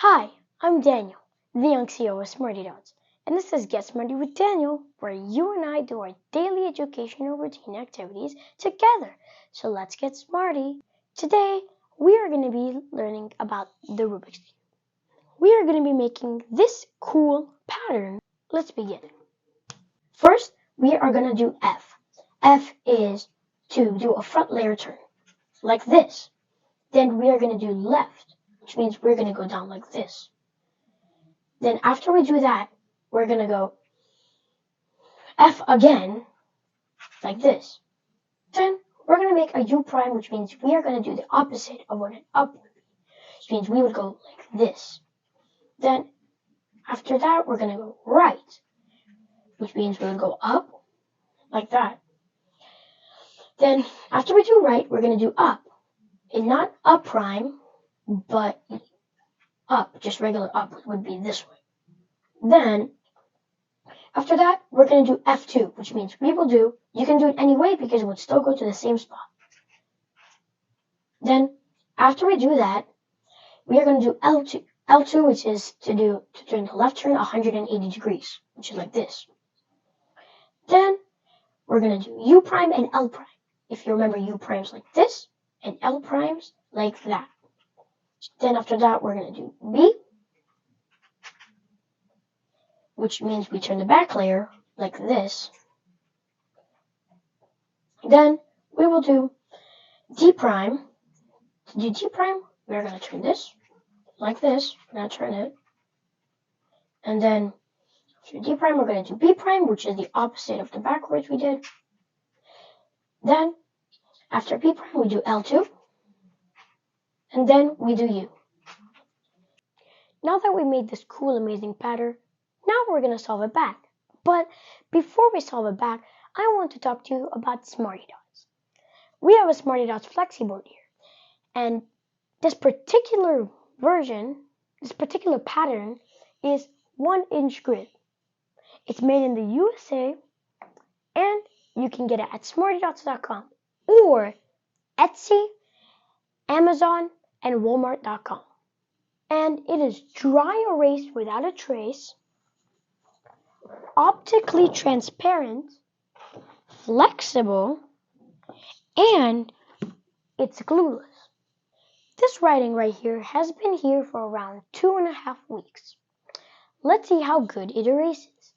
Hi, I'm Daniel, the young CEO of Smarty, and this is Get Smarty with Daniel, where you and I do our daily educational routine activities together. So let's get smarty. Today, we are going to be learning about the Rubik's Cube. We are going to be making this cool pattern. Let's begin. First, we are going to do F. F is to do a front layer turn, like this. Then we are going to do left, which means we're going to go down like this. Then after we do that, we're going to go F again, like this. Then we're going to make a U prime, which means we are going to do the opposite of what an up would be. Which means we would go like this. Then after that, we're going to go right, which means we would go up, like that. Then after we do right, we're going to do up. And not up prime, but up, just regular up would be this way. Then after that, we're going to do F2, which means we will do, you can do it any way because it would still go to the same spot. Then, after we do that, we are going to do L2. L2, which is to turn the left turn 180 degrees, which is like this. Then, we're going to do U prime and L prime. If you remember, U primes like this, and L primes like that. Then after that, we're going to do B, which means we turn the back layer like this. Then we will do D prime. To do D prime, we're going to turn this like this. We're going to turn it. And then after D prime, we're going to do B prime, which is the opposite of the backwards we did. Then after B prime, we do L2. And then we do U. Now that we made this cool, amazing pattern, now we're going to solve it back. But before we solve it back, I want to talk to you about Smarty Dots. We have a Smarty Dots FlexiBoard here. And this particular version, this particular pattern is 1-inch grid. It's made in the USA, and you can get it at smartydots.com or Etsy, Amazon, and Walmart.com. And it is dry erase without a trace, optically transparent, flexible, and it's glueless. This writing right here has been here for around 2.5 weeks. Let's see how good it erases.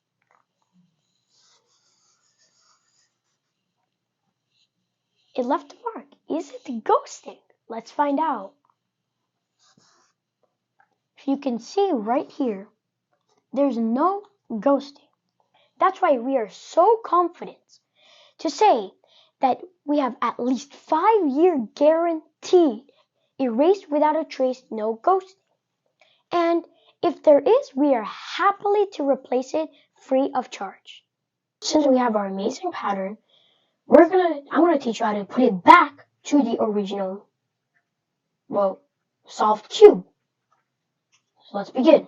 It left a mark. Is it ghosting? Let's find out. If you can see right here, there's no ghosting. That's why we are so confident to say that we have at least 5-year guaranteed erased without a trace, no ghosting. And if there is, we are happily to replace it free of charge. Since we have our amazing pattern, I'm gonna teach you how to put it back to the original, solved cube. So let's begin.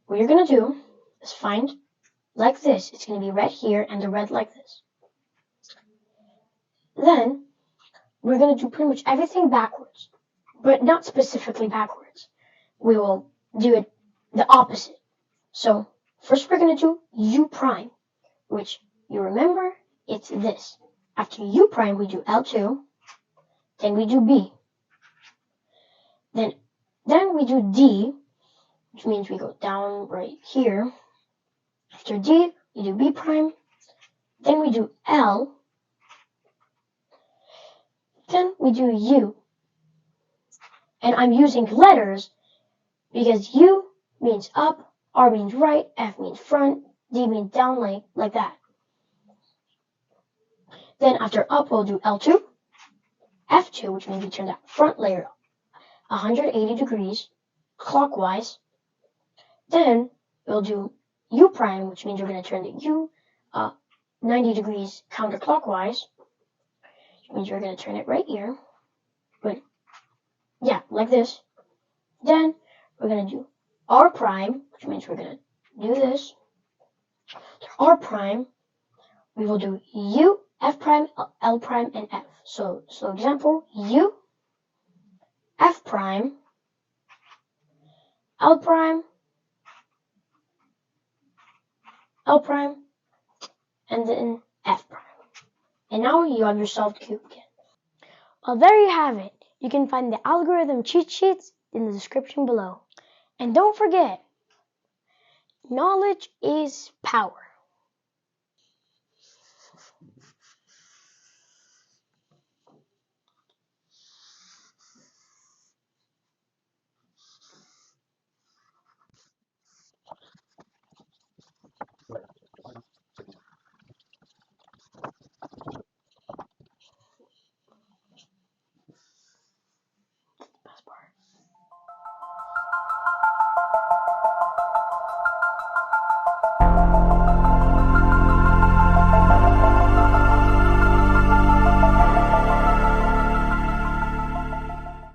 What you're gonna do is find like this. It's gonna be red here and the red like this. Then we're going to do pretty much everything backwards, but not specifically backwards. We will do it the opposite. So first we're going to do U prime, which you remember, it's this. After U prime, we do L2, then we do B. Then we do D, which means we go down right here. After D, we do B prime, then we do L, then we do U. And I'm using letters because U means up, R means right, F means front, D means down, like that. Then after up, we'll do L2, F2, which means we turn that front layer 180 degrees clockwise. Then we'll do U prime, which means we're going to turn the U 90 degrees counterclockwise. Means we're going to turn it right here, but yeah, like this. Then we're going to do R prime, which means we're going to do this. R prime, we will do U, F prime, L prime, and F. So example, U, F prime, L prime, L prime, and then F prime. And now you have your solved cube again. Well, there you have it. You can find the algorithm cheat sheets in the description below. And don't forget, knowledge is power.